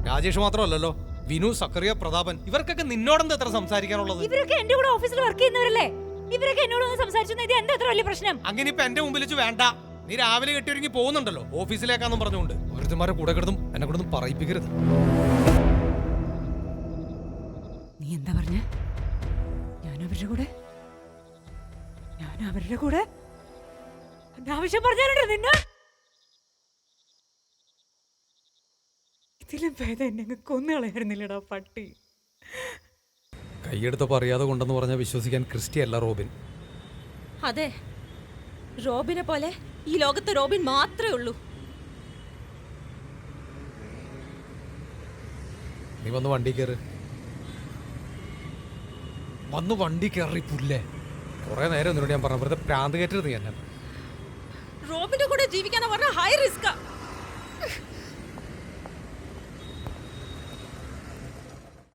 രാജേഷ് മാത്രമല്ലല്ലോ, വിനു, സക്കറിയ, പ്രതാപൻ, ഇവർക്കൊക്കെ നിന്നോടെന്താ എത്ര സംസാരിക്കാനുള്ളത്? ഇവരൊക്കെ എന്റെ കൂടെ ഓഫീസിൽ വർക്ക് ചെയ്യുന്നവരല്ലേ? ഇവരൊക്കെ എന്നോട് സംസാരിച്ചു, ഇത് എന്താ അത്ര വലിയ പ്രശ്നം? അങ്ങനെ ഇപ്പൊ എന്റെ മുമ്പിൽ വെച്ച് വേണ്ട. നീ രാവിലെ കെട്ടിയൊരുങ്ങി പോകുന്നുണ്ടല്ലോ ഓഫീസിലേക്കാന്നും പറഞ്ഞുകൊണ്ട്. ഓരോരുത്തന്മാരെ കൂടെ കിടന്നും എന്നെ കൊണ്ടൊന്നും പറയിപ്പിക്കരുത്. നീ എന്താ പറഞ്ഞ? ഞാൻ അവരുടെ കൂടെ അനാവശ്യം പറഞ്ഞാലുണ്ടോ നിന്നെ? ഇതിലും ഭേദം എന്നെ കൊന്നുകളയായിരുന്നില്ലടാ പട്ടി. കൈയെടുത്തപ്പോ അറിയാതെ കൊണ്ടെന്ന് പറഞ്ഞാൽ വിശ്വസിക്കാൻ ക്രിസ്റ്റിയല്ല റോബിൻ. അതെ, റോബിനെ പോലെ ഈ ലോകത്ത് റോബിൻ മാത്രമേ ഉള്ളൂ. നീ വന്ന് വണ്ടി കയറ്. വന്ന് വണ്ടി കയറി പുല്ലേ. കുറെ നേരം ഒന്നിനോട് ഞാൻ പറഞ്ഞു, വെറുതെ പ്രാന്ത് കയറ്റരുത്. നീ എന്നെ റോബിന്റെ കൂടെ ജീവിക്കാന്ന് പറഞ്ഞാൽ ഹൈ റിസ്കാ.